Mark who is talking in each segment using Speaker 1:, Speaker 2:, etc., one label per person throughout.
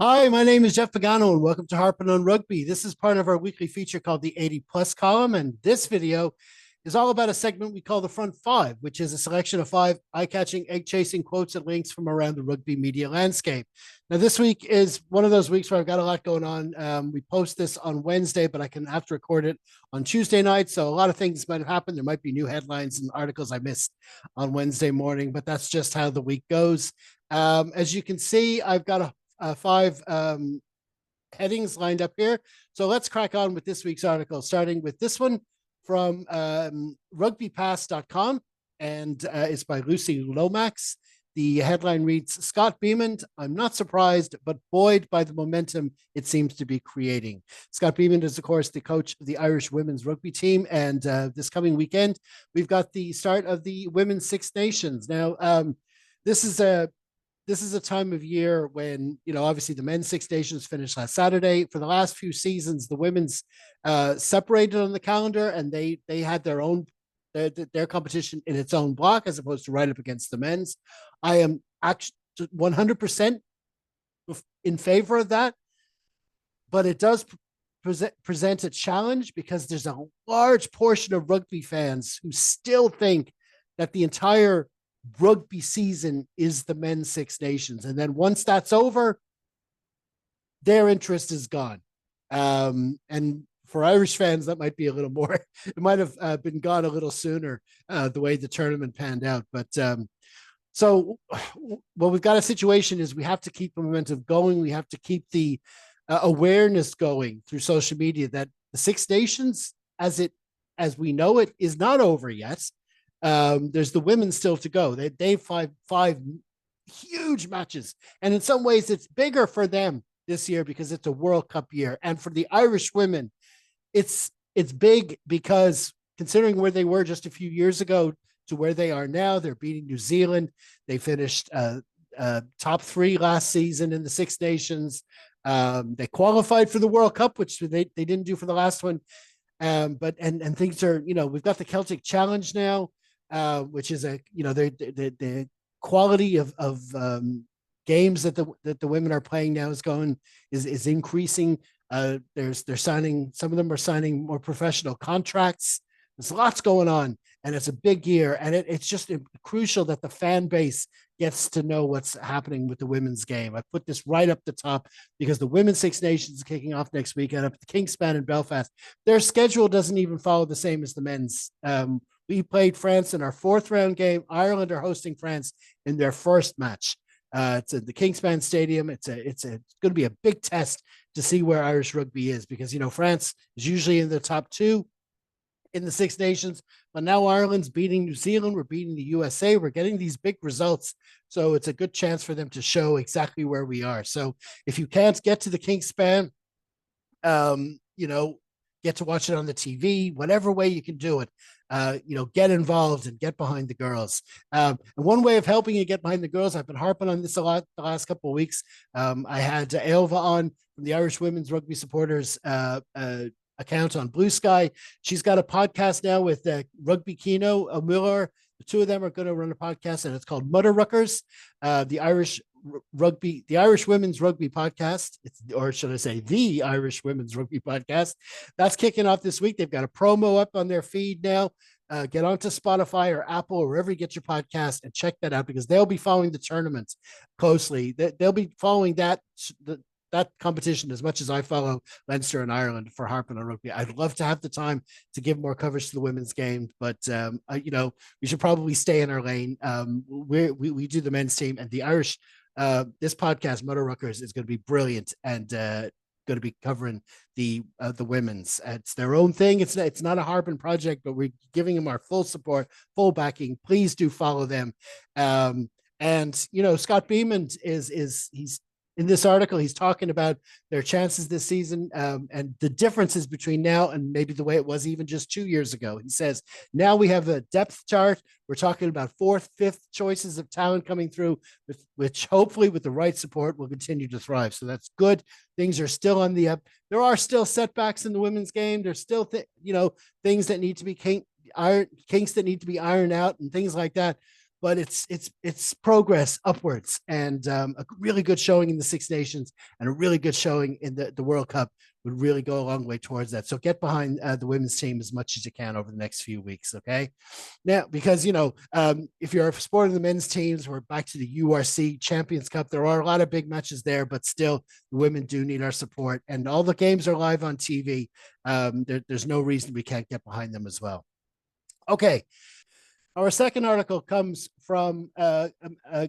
Speaker 1: Hi, my name is Jeff Pagano, and welcome to Harpin on Rugby. This is part of our weekly feature called the 80 Plus column, and this video is all about a segment we call the Front Five, which is a selection of five eye-catching, egg-chasing quotes and links from around the rugby media landscape. Now, this week is one of those weeks where I've got a lot going on. We post this on Wednesday, but I can have to record it on Tuesday night, so a lot of things might have happened. There might be new headlines and articles I missed on Wednesday morning, but that's just how the week goes. As you can see, I've got five headings lined up here. So let's crack on with this week's article, starting with this one from rugbypass.com, and it's by Lucy Lomax. The headline reads, Scott Beeman, I'm not surprised, but buoyed by the momentum it seems to be creating. Scott Beeman is, of course, the coach of the Irish women's rugby team. And this coming weekend, we've got the start of the Women's Six Nations. Now, this is a time of year when, obviously the men's Six Nations finished last Saturday. For the last few seasons, the women's separated on the calendar, and they had their competition in its own block as opposed to right up against the men's. I am actually 100% in favor of that, but it does present a challenge because there's a large portion of rugby fans who still think that the entire rugby season is the men's Six Nations, and then once that's over, their interest is gone. And for Irish fans, that might be a little more. It might have been gone a little sooner, the way the tournament panned out. But so, what we've got a situation is we have to keep the momentum going. We have to keep the awareness going through social media that the Six Nations, as we know it, is not over yet. There's the women still to go. They've five huge matches, and in some ways, it's bigger for them this year because it's a World Cup year. And for the Irish women, it's big because considering where they were just a few years ago to where they are now, they're beating New Zealand. They finished top three last season in the Six Nations. They qualified for the World Cup, which they didn't do for the last one. But things are, we've got the Celtic Challenge now. Which is the quality of games that the women are playing now is increasing. They're signing, some of them are signing more professional contracts. There's lots going on, and it's a big year, and it's just crucial that the fan base gets to know what's happening with the women's game. I put this right up the top because the Women's Six Nations is kicking off next weekend up at the Kingspan in Belfast. Their schedule doesn't even follow the same as the men's. We played France in our fourth round game. Ireland are hosting France in their first match. It's at the Kingspan Stadium. It's going to be a big test to see where Irish rugby is because, France is usually in the top two in the Six Nations, but now Ireland's beating New Zealand. We're beating the USA. We're getting these big results. So it's a good chance for them to show exactly where we are. So if you can't get to the Kingspan, get to watch it on the TV, whatever way you can do it. Get involved and get behind the girls. And one way of helping you get behind the girls, I've been harping on this a lot the last couple of weeks. I had Ailva on from the Irish Women's Rugby Supporters account on Blue Sky. She's got a podcast now with Rugby Kino Muller. The two of them are going to run a podcast, and it's called Mudder Ruckers, the Irish Women's Rugby Podcast, or should I say the Irish Women's Rugby Podcast. That's kicking off this week. They've got a promo up on their feed now. Get onto Spotify or Apple or wherever you get your podcast and check that out because they'll be following the tournament closely. They'll be following that competition as much as I follow Leinster and Ireland for Harpin on Rugby. I'd love to have the time to give more coverage to the women's game, but we should probably stay in our lane. We do the men's team, and the Irish. This podcast, Mudder Ruckers, is going to be brilliant and going to be covering the women's. It's their own thing. It's not a Harpin project, but we're giving them our full support, full backing. Please do follow them. And Scott Beeman he's in this article, he's talking about their chances this season and the differences between now and maybe the way it was even just 2 years ago. He says, now we have a depth chart. We're talking about fourth, fifth choices of talent coming through, which hopefully with the right support will continue to thrive. So that's good. Things are still on the up. There are still setbacks in the women's game. There's still, things that need to be kinks that need to be ironed out and things like that. but it's progress upwards, and a really good showing in the Six Nations and a really good showing in the World Cup would really go a long way towards that. So get behind the women's team as much as you can over the next few weeks. Okay. Now, because if you're supporting the men's teams, we're back to the URC Champions Cup. There are a lot of big matches there, but still, the women do need our support, and all the games are live on TV. There's no reason we can't get behind them as well. Okay. Our second article comes from a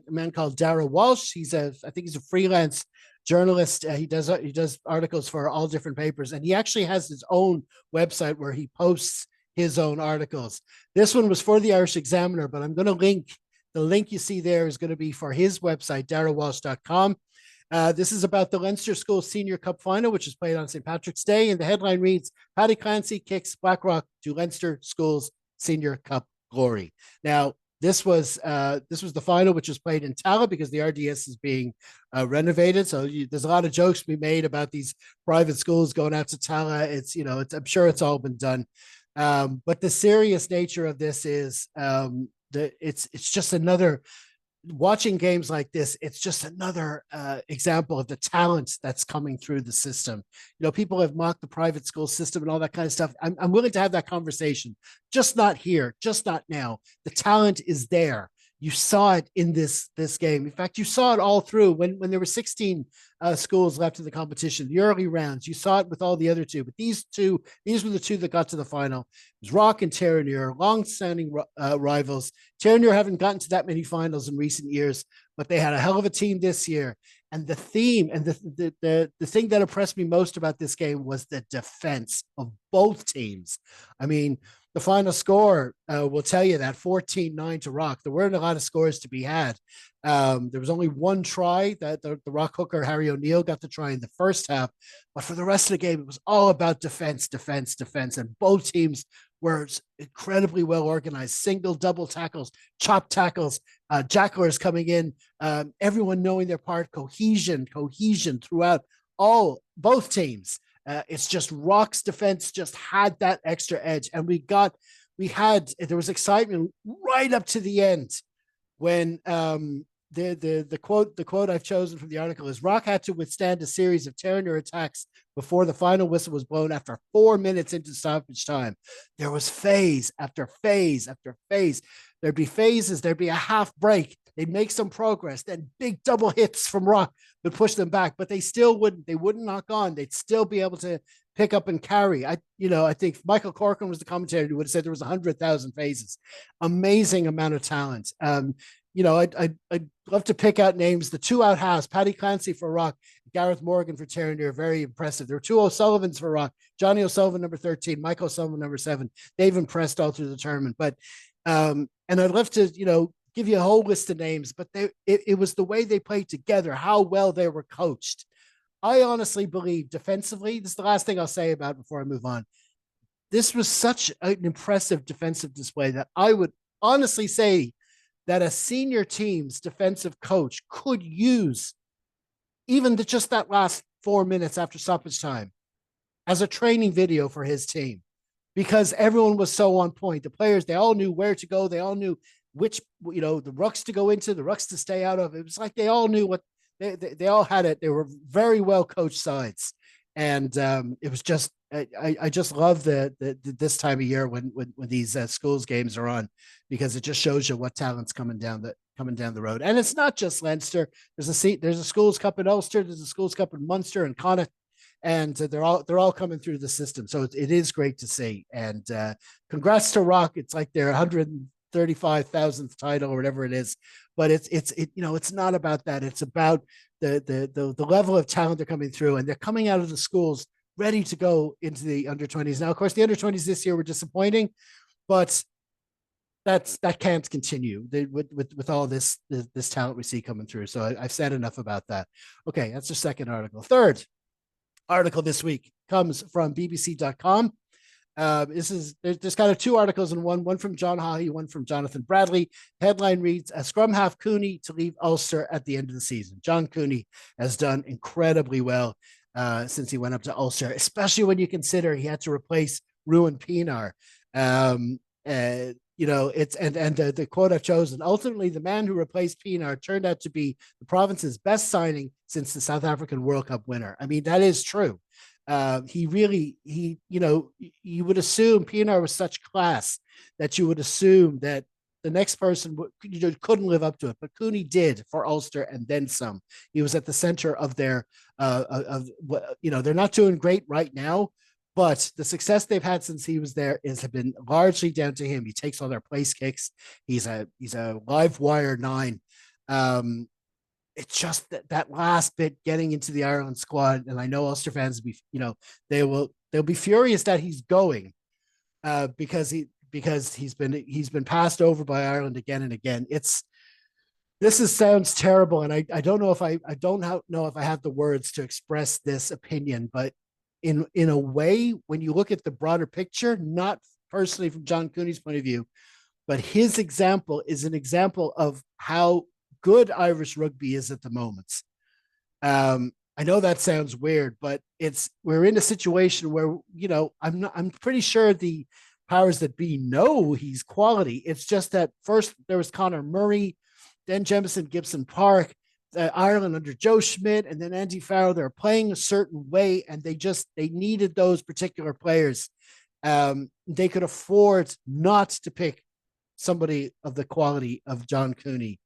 Speaker 1: man called Dara Walsh. I think he's a freelance journalist. He does articles for all different papers, and he actually has his own website where he posts his own articles. This one was for the Irish Examiner, but I'm going to link the link you see there is going to be for his website, darawalsh.com. This is about the Leinster School Senior Cup final, which is played on St. Patrick's Day, and the headline reads: Paddy Clancy kicks Blackrock to Leinster School's Senior Cup glory. Now, this was the final, which was played in Tallaght because the RDS is being renovated. So there's a lot of jokes to be made about these private schools going out to Tallaght. I'm sure it's all been done. But the serious nature of this is it's just another. Watching games like this, it's just another example of the talent that's coming through the system. People have mocked the private school system and all that kind of stuff. I'm willing to have that conversation, just not here, just not now. The talent is there. You saw it in this game. In fact, you saw it all through when there were 16 schools left in the competition, the early rounds. You saw it with all the other two, but these were the two that got to the final. It was Rock and Terenure, long-standing rivals. Terenure haven't gotten to that many finals in recent years, but they had a hell of a team this year. And the theme and the thing that impressed me most about this game was the defense of both teams. I mean, the final score will tell you that 14-9 to Rock. There weren't a lot of scores to be had. There was only one try that the Rock hooker, Harry O'Neill, got the try in the first half. But for the rest of the game, it was all about defense. And both teams were incredibly well organized. Single, double tackles, chop tackles, jacklers coming in, everyone knowing their part, cohesion throughout both teams. It's just Rock's defense just had that extra edge, and there was excitement right up to the end when the quote I've chosen from the article is: Rock had to withstand a series of Terenure attacks before the final whistle was blown after 4 minutes into stoppage time. There was phase after phase after phase. There'd be phases. There'd be a half break. They'd make some progress. Then big double hits from Rock would push them back, but they still wouldn't. They wouldn't knock on. They'd still be able to pick up and carry. I think Michael Corcoran was the commentator who would have said there was 100,000 phases. Amazing amount of talent. I'd love to pick out names. The two out halves, Paddy Clancy for Rock, Gareth Morgan for Terenure, very impressive. There were two O'Sullivans for Rock, Johnny O'Sullivan, number 13, Mike O'Sullivan, number 7. They've impressed all through the tournament. But and I'd love to, give you a whole list of names, but it was the way they played together, how well they were coached. I honestly believe defensively, this is the last thing I'll say about it before I move on. This was such an impressive defensive display that I would honestly say that a senior team's defensive coach could use even just that last 4 minutes after stoppage time as a training video for his team, because everyone was so on point. The players, they all knew where to go. They all knew which, the rucks to go into, the rucks to stay out of. It was like they all knew what they all had it. They were very well coached sides. And it was just, I just love the this time of year when these schools games are on, because it just shows you what talent's coming down the road. And it's not just Leinster. There's a schools cup in Ulster. There's a schools cup in Munster and Connacht, and they're all coming through the system. So it is great to see. And congrats to Rock. It's like their 135,000th title or whatever it is. But it's not about that. It's about the level of talent they're coming through, and they're coming out of the schools ready to go into the under-20s. Now, of course, the under-20s this year were disappointing, but that can't continue with all this talent we see coming through. So I've said enough about that. Okay, that's the second article. Third article this week comes from bbc.com. There's kind of two articles in one from John Hawley, one from Jonathan Bradley. Headline reads: a scrum half Cooney to leave Ulster at the end of the season. John Cooney has done incredibly well since he went up to Ulster, especially when you consider he had to replace Ruan Pienaar. it's and the quote I've chosen: ultimately, the man who replaced Pienaar turned out to be the province's best signing since the South African World Cup winner. I mean, that is true. He really, you would assume Pienaar was such class that you would assume that the next person couldn't live up to it, but Cooney did for Ulster and then some. He was at the center of their, they're not doing great right now, but the success they've had since he was there have been largely down to him. He takes all their place kicks. He's a live wire nine. It's just that last bit getting into the Ireland squad, and I know Ulster fans they'll be furious that he's going because he's been passed over by Ireland again and again. Sounds terrible, and I don't know if I don't know if I have the words to express this opinion, but in a way, when you look at the broader picture, not personally from John Cooney's point of view, but his example is an example of how good Irish rugby is at the moment. I know that sounds weird, but we're in a situation where I'm pretty sure the powers that be know he's quality. It's just that first there was Conor Murray, then Jemison Gibson Park, Ireland under Joe Schmidt, and then Andy Farrell. They're playing a certain way, and they needed those particular players. They could afford not to pick somebody of the quality of John Cooney.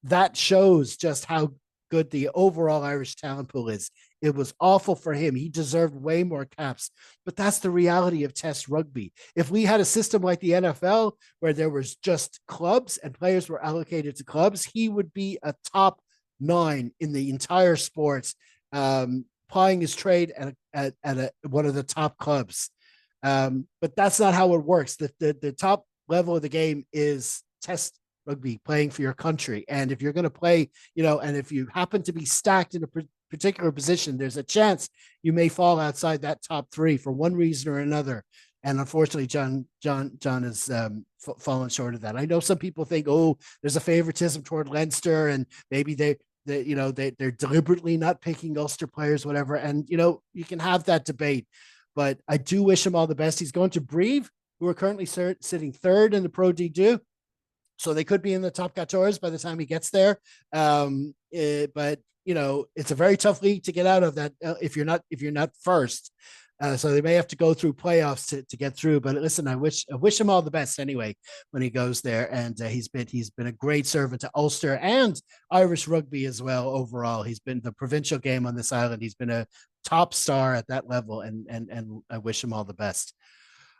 Speaker 1: That shows just how good the overall Irish talent pool is. It was awful for him. He deserved way more caps, but that's the reality of Test rugby. If we had a system like the NFL where there was just clubs and players were allocated to clubs, he would be a top 9 in the entire sport, plying his trade at one of the top clubs. But that's not how it works. The top level of the game is Test rugby, playing for your country. And if you're going to play, and if you happen to be stacked in a particular position, there's a chance you may fall outside that top 3 for one reason or another. And unfortunately, John has fallen short of that. I know some people think, oh, there's a favoritism toward Leinster, and maybe they're deliberately not picking Ulster players, whatever. And you can have that debate, but I do wish him all the best. He's going to Brive, who are currently sitting 3rd in the Pro D2. So they could be in the top 14 by the time he gets there. But it's a very tough league to get out of that if you're not first. So they may have to go through playoffs to get through. But listen, I wish him all the best anyway when he goes there. And he's been a great servant to Ulster and Irish rugby as well. Overall, he's been the provincial game on this island. He's been a top star at that level, and I wish him all the best.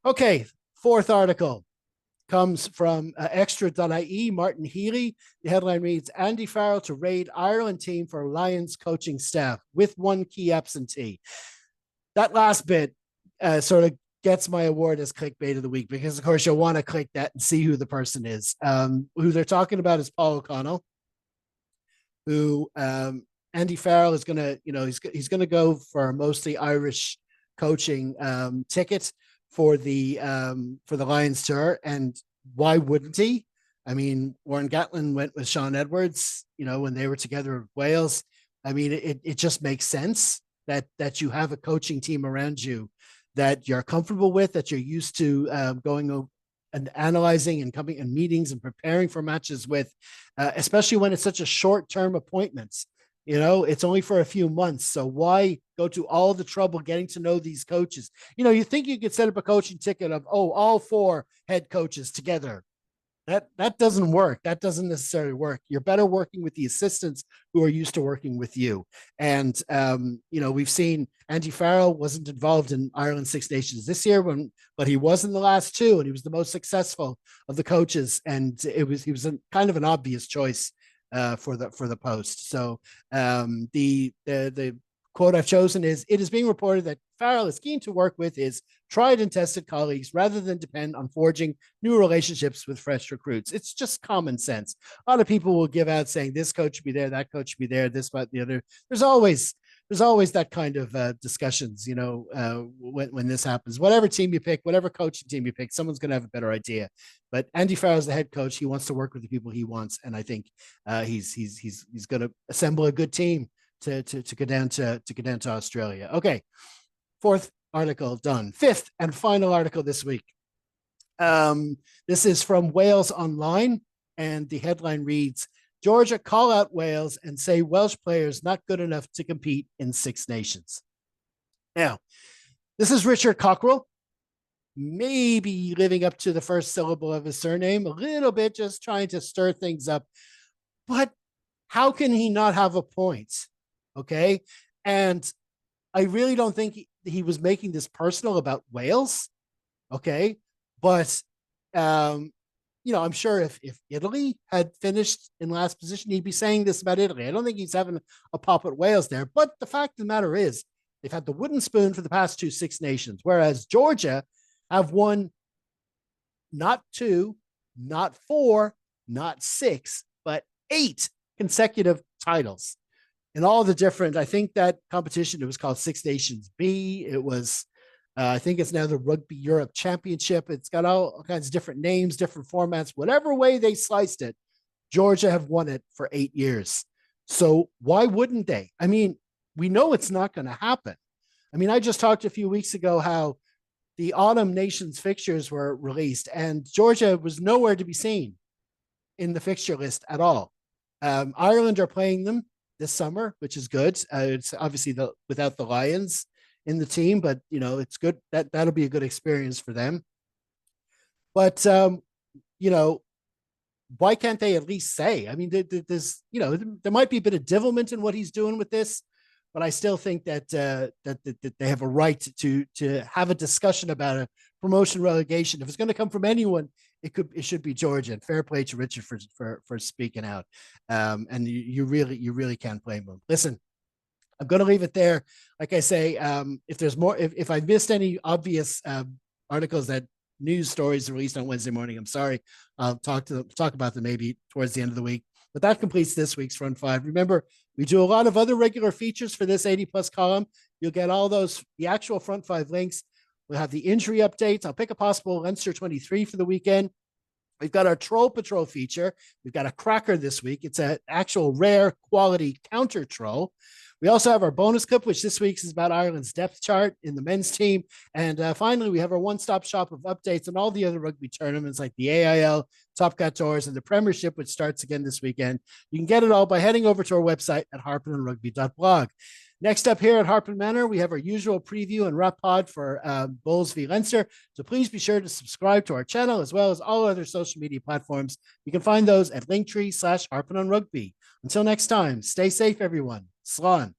Speaker 1: Okay, 4th article comes from extra.ie, Martin Healy. The headline reads, Andy Farrell to raid Ireland team for Lions coaching staff with one key absentee. That last bit sort of gets my award as clickbait of the week, because of course you'll want to click that and see who the person is. Who they're talking about is Paul O'Connell, who Andy Farrell is going to, he's going to go for a mostly Irish coaching ticket for the Lions tour. And why wouldn't he? I mean, Warren Gatland went with Sean Edwards, when they were together with Wales. I mean, it just makes sense that you have a coaching team around you that you're comfortable with, that you're used to going and analyzing and coming in meetings and preparing for matches with, especially when it's such a short-term appointment. It's only for a few months. So why go to all the trouble getting to know these coaches? You think you could set up a coaching ticket of, all 4 head coaches together. That doesn't work. That doesn't necessarily work. You're better working with the assistants who are used to working with you. And, we've seen Andy Farrell wasn't involved in Ireland Six Nations this year, but he was in the last 2, and he was the most successful of the coaches. And he was kind of an obvious choice for the post. So the quote I've chosen is, it is being reported that Farrell is keen to work with his tried and tested colleagues rather than depend on forging new relationships with fresh recruits. It's just common sense. A lot of people will give out saying this coach should be there, that coach should be there, this, but the other. There's always that kind of discussions, when this happens. Whatever team you pick, whatever coaching team you pick, someone's going to have a better idea. But Andy Farrell is the head coach. He wants to work with the people he wants, and I think he's going to assemble a good team to go down to Australia. Okay, 4th article done. 5th and final article this week. This is from Wales Online, and the headline reads, Georgia call out Wales and say Welsh players not good enough to compete in Six Nations. Now, this is Richard Cockrell, maybe living up to the first syllable of his surname a little bit, just trying to stir things up. But how can he not have a point? Okay. And I really don't think he was making this personal about Wales. Okay. But, I'm sure if Italy had finished in last position, he'd be saying this about Italy. I don't think he's having a pop at Wales there. But the fact of the matter is, they've had the wooden spoon for the past 2 Six Nations, whereas Georgia have won not 2, not 4, not 6, but 8 consecutive titles in all the different. I think that competition, it was called Six Nations B. It was, I think it's now the Rugby Europe Championship. It's got all kinds of different names, different formats, whatever way they sliced it. Georgia have won it for 8 years. So why wouldn't they? I mean, we know it's not going to happen. I mean, I just talked a few weeks ago how the Autumn Nations fixtures were released, and Georgia was nowhere to be seen in the fixture list at all. Ireland are playing them this summer, which is good. It's obviously without the Lions in the team, but it's good. That'll be a good experience for them. But why can't they at least say? I mean, there's there might be a bit of divilment in what he's doing with this, but I still think that that they have a right to have a discussion about a promotion relegation. If it's going to come from anyone, it should be Georgia. And fair play to Richard for speaking out. And you really can't blame him. Listen, I'm going to leave it there. Like I say, if there's more, if I missed any obvious articles, that news stories released on Wednesday morning, I'm sorry. I'll talk about them maybe towards the end of the week. But that completes this week's Front Five. Remember, we do a lot of other regular features for this 80+ column. You'll get all those, the actual Front Five links. We'll have the injury updates. I'll pick a possible Leinster 23 for the weekend. We've got our Troll Patrol feature. We've got a cracker this week. It's an actual rare quality counter troll. We also have our bonus clip, which this week's is about Ireland's depth chart in the men's team. And finally, we have our one-stop shop of updates on all the other rugby tournaments like the AIL, Top Cat Tours, and the Premiership, which starts again this weekend. You can get it all by heading over to our website at harpinonrugby.blog. Next up here at Harpin Manor, we have our usual preview and wrap pod for Bulls v Leinster. So please be sure to subscribe to our channel as well as all other social media platforms. You can find those at linktree/harpinonrugby. Until next time, stay safe, everyone. Slán.